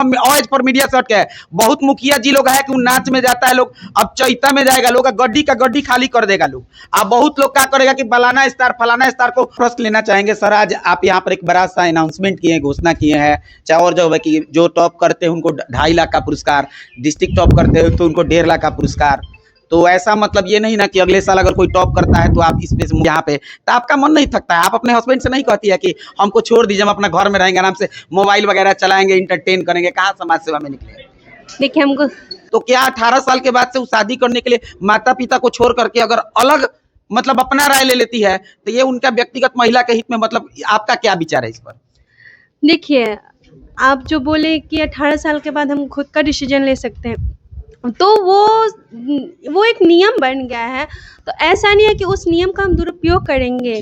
ऑज पर मीडिया से हटके है। बहुत मुखिया जी लोग है कि नाच में जाता है लोग, अब चैता में जाएगा लोग, गड्डी का गड्डी खाली कर देगा लोग। अब बहुत लोग क्या करेगा कि फलाना स्टार को प्रश्न लेना चाहेंगे। सर, आज आप यहाँ पर एक बड़ा सा अनाउंसमेंट किए, घोषणा किए हैं, चाहे और जो है कि जो टॉप करते हैं उनको 2.5 लाख का पुरस्कार, डिस्ट्रिक्ट टॉप करते हैं तो उनको 1.5 लाख का पुरस्कार। तो ऐसा मतलब ये नहीं ना कि अगले साल अगर कोई टॉप करता है तो आप इस पे यहाँ पे, तो आपका मन नहीं थकता है? आप अपने हस्बैंड से नहीं कहती है कि हमको छोड़ दीजिए, हम अपना घर में रहेंगे, आराम से मोबाइल वगैरह चलाएंगे, इंटरटेन करेंगे? कहाँ समाज सेवा में निकले? देखिए हमको तो क्या 18 साल के बाद से वो शादी करने के लिए माता पिता को छोड़ करके अगर अलग मतलब अपना राय ले लेती है तो ये उनका व्यक्तिगत महिला के हित में, मतलब आपका क्या विचार है इस पर? देखिए, आप जो बोले कि 18 साल के बाद हम खुद का डिसीजन ले सकते हैं, तो वो एक नियम बन गया है। तो ऐसा नहीं है कि उस नियम का हम दुरुपयोग करेंगे।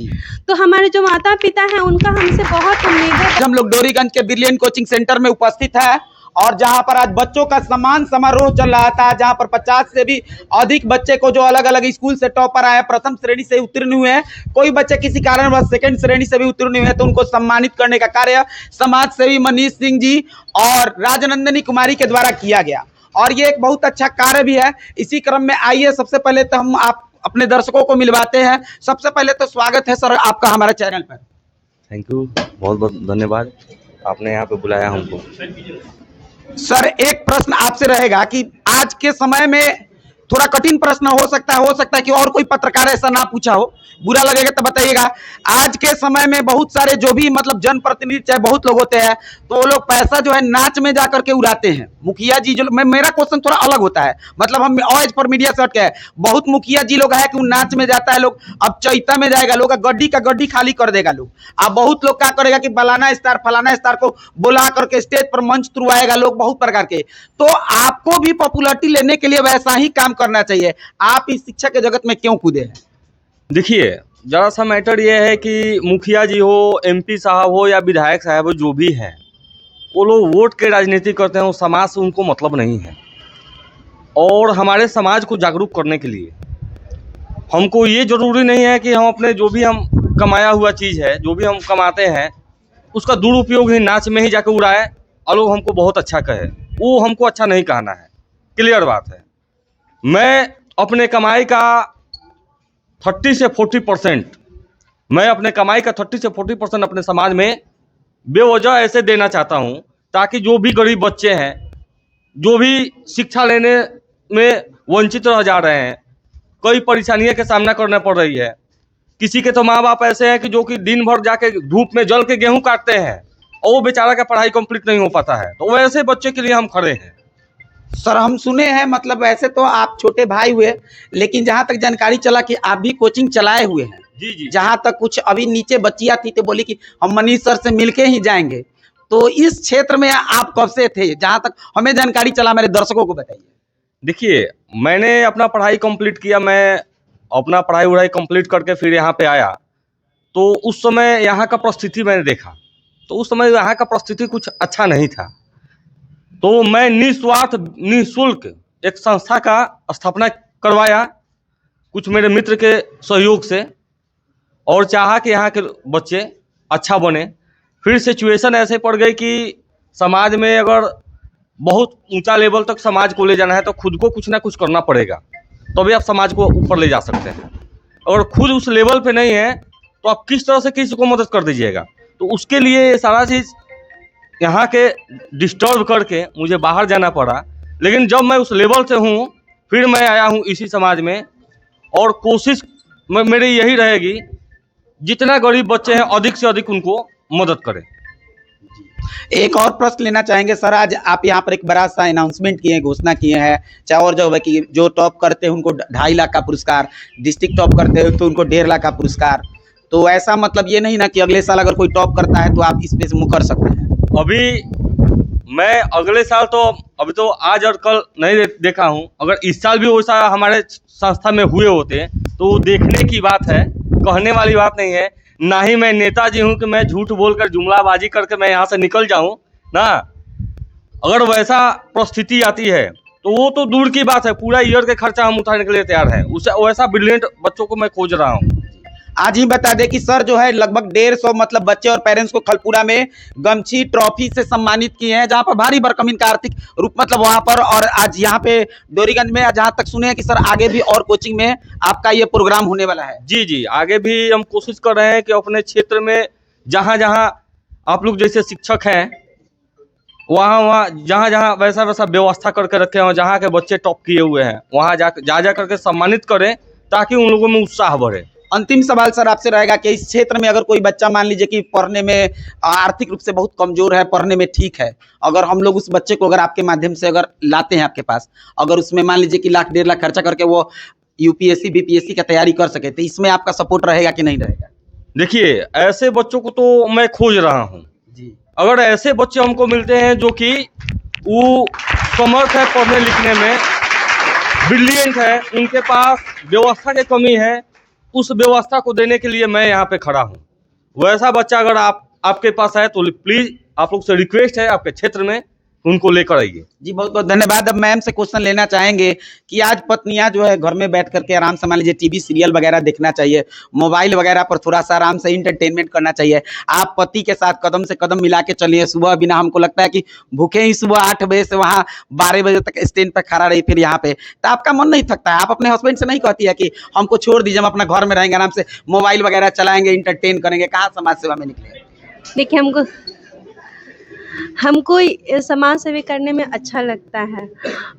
तो हमारे जो माता पिता हैं उनका हमसे बहुत उम्मीद है। हम लोग डोरीगंज के ब्रिलियंट कोचिंग सेंटर में उपस्थित है और जहां पर आज बच्चों का सम्मान समारोह चल रहा था, जहां पर 50 से भी अधिक बच्चे को जो अलग अलग स्कूल से टॉपर आए, प्रथम श्रेणी से उत्तीर्ण हुए हैं, कोई बच्चे किसी कारणवश सेकंड श्रेणी से भी उत्तीर्ण हुए हैं, तो उनको सम्मानित करने का कार्य समाज सेवी मनीष सिंह जी और राजनंदिनी कुमारी के द्वारा किया गया और ये एक बहुत अच्छा कार्य भी है। इसी क्रम में आइए सबसे पहले तो हम आप अपने दर्शकों को मिलवाते हैं। सबसे पहले तो स्वागत है सर आपका हमारे चैनल पर। थैंक यू, बहुत बहुत धन्यवाद, आपने यहाँ पे बुलाया हमको। सर, एक प्रश्न आपसे रहेगा कि आज के समय में थोड़ा कठिन प्रश्न हो सकता है कि और कोई पत्रकार ऐसा ना पूछा हो, बुरा लगेगा तो बताइएगा। आज के समय में बहुत सारे जो भी मतलब जनप्रतिनिधि चाहे बहुत लोग होते हैं तो वो लोग पैसा जो है नाच में जाकर के उड़ाते हैं। मुखिया जी जो, मेरा क्वेश्चन थोड़ा अलग होता है, मतलब हम ऑज पर मीडिया से हटके है। बहुत मुखिया जी लोग है कि नाच में जाता है लोग, अब चैता में जाएगा लोग, गड्डी का गड्डी खाली कर देगा लोग। अब बहुत लोग क्या करेगा कि फलाना स्टार को बुला करके स्टेज पर मंच तुरवाएगा लोग, बहुत प्रकार के। तो आपको भी पॉपुलरिटी लेने के लिए वैसा ही काम करना चाहिए। आप इस शिक्षा के जगत में क्यों कूदे हैं? देखिए, जरा सा मैटर ये है कि मुखिया जी हो, एमपी साहब हो या विधायक साहब हो, जो भी हैं, वो लोग वोट के राजनीति करते हैं, वो समाज से उनको मतलब नहीं है। और हमारे समाज को जागरूक करने के लिए हमको ये ज़रूरी नहीं है कि हम अपने जो भी हम कमाया हुआ चीज़ है, जो भी हम कमाते हैं, उसका दुरुपयोग ही नाच में ही जाकर उड़ाए और लोग हमको बहुत अच्छा कहे। वो हमको अच्छा नहीं कहना है, क्लियर बात है। मैं अपने कमाई का 30 से 40% मैं अपने कमाई का 30 से 40% अपने समाज में बेवजह ऐसे देना चाहता हूं, ताकि जो भी गरीब बच्चे हैं, जो भी शिक्षा लेने में वंचित रह जा रहे हैं, कई परेशानियों का सामना करना पड़ रही है। किसी के तो माँ बाप ऐसे हैं कि जो कि दिन भर जाके धूप में जल के गेहूं काटते हैं और वो बेचारा का पढ़ाई कंप्लीट नहीं हो पाता है, तो वैसे बच्चे के लिए हम खड़े हैं। सर, हम सुने हैं, मतलब वैसे तो आप छोटे भाई हुए, लेकिन जहां तक जानकारी चला कि आप भी कोचिंग चलाए हुए हैं। जी जी। जहां तक कुछ अभी नीचे बच्चियां थी तो बोली कि हम मनीष सर से मिलके ही जाएंगे। तो इस क्षेत्र में आप कब से थे? जहां तक हमें जानकारी चला, मेरे दर्शकों को बताइए। देखिए, मैंने अपना पढ़ाई कंप्लीट किया, मैं अपना पढ़ाई वढ़ाई कंप्लीट करके फिर यहाँ पे आया, तो उस समय यहाँ का परिस्थिति मैंने देखा, तो उस समय यहाँ का परिस्थिति कुछ अच्छा नहीं था। तो मैं निस्वार्थ निःशुल्क एक संस्था का स्थापना करवाया, कुछ मेरे मित्र के सहयोग से, और चाहा कि यहाँ के बच्चे अच्छा बने। फिर सिचुएशन ऐसे पड़ गई कि समाज में अगर बहुत ऊंचा लेवल तक समाज को ले जाना है तो खुद को कुछ ना कुछ करना पड़ेगा, तभी आप समाज को ऊपर ले जा सकते हैं। अगर खुद उस लेवल पे नहीं है तो आप किस तरह से किसी को मदद कर दीजिएगा। तो उसके लिए सारा चीज़ यहाँ के डिस्टर्ब करके मुझे बाहर जाना पड़ा, लेकिन जब मैं उस लेवल से हूँ फिर मैं आया हूँ इसी समाज में, और कोशिश मेरी यही रहेगी जितना गरीब बच्चे हैं अधिक से अधिक उनको मदद करें। एक और प्रश्न लेना चाहेंगे सर, आज आप यहाँ पर एक बड़ा सा अनाउंसमेंट किए, घोषणा किए हैं, चाहे और जो है कि जो टॉप करते हैं उनको 2.5 लाख का पुरस्कार, डिस्ट्रिक्ट टॉप करते हैं तो उनको 1.5 लाख का पुरस्कार। तो ऐसा मतलब ये नहीं ना कि अगले साल अगर कोई टॉप करता है तो आप इस पे मुकर सकते हैं? अभी मैं अगले साल तो अभी तो आज और कल नहीं देखा हूँ, अगर इस साल भी वैसा हमारे संस्था में हुए होते तो देखने की बात है, कहने वाली बात नहीं है। ना ही मैं नेताजी हूँ कि मैं झूठ बोलकर जुमलाबाजी करके मैं यहाँ से निकल जाऊँ ना। अगर वैसा परिस्थिति आती है तो वो तो दूर की बात है, पूरा ईयर के खर्चा हम उठाने के लिए तैयार हैं। उसे वैसा ब्रिलियंट बच्चों को मैं खोज रहा हूँ। आज ही बता दें कि सर जो है लगभग 150 मतलब बच्चे और पेरेंट्स को खलपुरा में गमछी ट्रॉफी से सम्मानित किए हैं, जहां पर भारी भरकम इनका आर्थिक रूप मतलब वहां पर। और आज यहाँ पे डोरीगंज में जहां तक सुने हैं कि सर आगे भी और कोचिंग में आपका ये प्रोग्राम होने वाला है। जी जी, आगे भी हम कोशिश कर रहे हैं कि अपने क्षेत्र में जहाँ जहाँ आप लोग जैसे शिक्षक हैं, वहाँ जहाँ जहाँ वैसा वैसा व्यवस्था करके रखे हैं, जहाँ के बच्चे टॉप किए हुए हैं वहाँ जा करके सम्मानित करें, ताकि उन लोगों में उत्साह बढ़े। अंतिम सवाल सर आपसे रहेगा कि इस क्षेत्र में अगर कोई बच्चा मान लीजिए कि पढ़ने में आर्थिक रूप से बहुत कमजोर है, पढ़ने में ठीक है, अगर हम लोग उस बच्चे को अगर आपके माध्यम से अगर लाते हैं आपके पास, अगर उसमें मान लीजिए कि 1 लाख 1.5 लाख खर्चा करके वो यूपीएससी बीपीएससी का तैयारी कर सके, तो इसमें आपका सपोर्ट रहेगा कि नहीं रहेगा? देखिए, ऐसे बच्चों को तो मैं खोज रहा हूँ जी। अगर ऐसे बच्चे हमको मिलते हैं जो कि वो समर्थ है पढ़ने लिखने में, ब्रिलियंट है, उनके पास व्यवस्था की कमी है, उस व्यवस्था को देने के लिए मैं यहाँ पे खड़ा हूँ। वैसा बच्चा अगर आपके पास है तो प्लीज आप लोग से रिक्वेस्ट है, आपके क्षेत्र में उनको लेकर आइए। जी बहुत बहुत धन्यवाद। अब मैम से क्वेश्चन लेना चाहेंगे कि आज पत्नियां जो है घर में बैठ करके आराम से मान लीजिए टीवी सीरियल वगैरह देखना चाहिए, मोबाइल वगैरह पर थोड़ा सा आराम से इंटरटेनमेंट करना चाहिए। आप पति के साथ कदम से कदम मिला के चलिए। सुबह बिना हमको लगता है कि भूखे ही सुबह 8 बजे से वहाँ 12 बजे तक स्टैंड पर खड़ा रही, फिर यहाँ पे तो आपका मन नहीं थकता है? आप अपने हस्बैंड से नहीं कहती है कि हमको छोड़ दीजिए, हम अपना घर में रहेंगे, आराम से मोबाइल वगैरह चलाएंगे, इंटरटेन करेंगे? कहाँ समाज सेवा में निकले? देखिए, हमको समाज सेवा करने में अच्छा लगता है।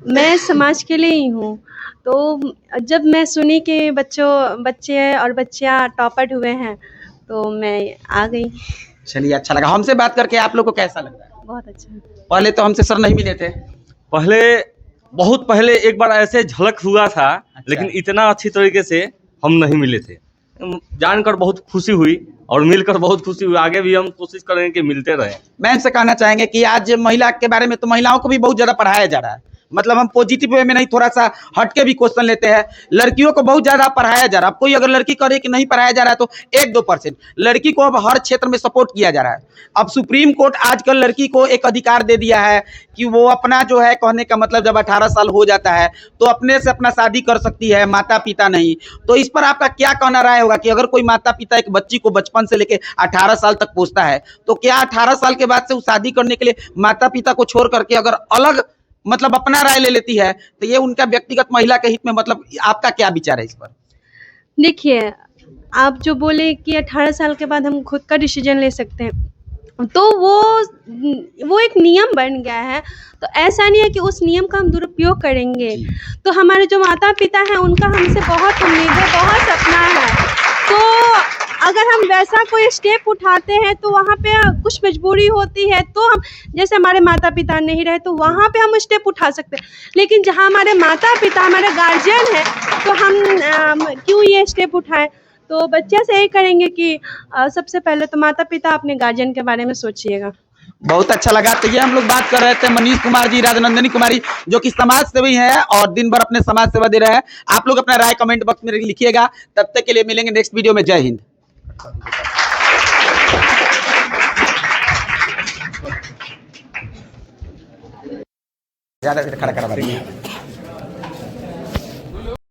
मैं समाज के लिए ही हूँ। तो जब मैं सुनी कि बच्चे और बच्चियाँ टॉपर हुए हैं, तो मैं आ गई। चलिए अच्छा लगा। हमसे बात करके आप लोग को कैसा लग रहा है? बहुत अच्छा। पहले तो हमसे सर नहीं मिले थे। बहुत पहले एक बार ऐसे झलक हुआ था, लेकिन इतना अच्छी तरीके से हम नहीं मिले थे। जानकर बहुत खुशी हुई और मिलकर बहुत खुशी हुई। आगे भी हम कोशिश करेंगे कि मिलते रहें। मैम से कहना चाहेंगे कि आज महिला के बारे में तो महिलाओं को भी बहुत ज़्यादा पढ़ाया जा रहा है, मतलब हम पॉजिटिव वे में नहीं, थोड़ा सा हटके भी क्वेश्चन लेते हैं। लड़कियों को बहुत ज़्यादा पढ़ाया जा रहा है। अब कोई अगर लड़की करे कि नहीं पढ़ाया जा रहा है तो 1-2%। लड़की को अब हर क्षेत्र में सपोर्ट किया जा रहा है। अब सुप्रीम कोर्ट आजकल लड़की को एक अधिकार दे दिया है कि वो अपना जो है, कहने का मतलब जब 18 साल हो जाता है तो अपने से अपना शादी कर सकती है, माता पिता नहीं। तो इस पर आपका क्या कहना राय होगा कि अगर कोई माता पिता एक बच्ची को बचपन से लेकर 18 साल तक पोसता है, तो क्या 18 साल के बाद से वो शादी करने के लिए माता पिता को छोड़ करके अगर अलग मतलब अपना राय ले लेती है, तो ये उनका व्यक्तिगत महिला के हित में, मतलब आपका क्या विचार है इस पर? देखिए, आप जो बोले कि 18 साल के बाद हम खुद का डिसीजन ले सकते हैं, तो वो एक नियम बन गया है। तो ऐसा नहीं है कि उस नियम का हम दुरुपयोग करेंगे। तो हमारे जो माता पिता हैं उनका हमसे बहुत उम्मीद है, बहुत सपना है। तो अगर हम वैसा कोई स्टेप उठाते हैं तो वहाँ पे कुछ मजबूरी होती है, तो हम जैसे हमारे माता पिता नहीं रहे तो वहाँ पे हम स्टेप उठा सकते हैं। लेकिन जहाँ हमारे माता पिता हमारे गार्जियन हैं, तो हम क्यों ये स्टेप उठाएं? तो बच्चे से यही करेंगे कि सबसे पहले तो माता पिता अपने गार्जियन के बारे में सोचिएगा। बहुत अच्छा लगा। तो ये हम लोग बात कर रहे थे मनीष कुमार जी, राजनंदिनी कुमारी, जो कि समाज सेवी हैं और दिन भर अपने समाज सेवा दे रहे हैं। आप लोग अपना राय कमेंट बॉक्स में लिखिएगा। तब तक के लिए मिलेंगे नेक्स्ट वीडियो में। जय हिंद। ज्यादा खड़ा करा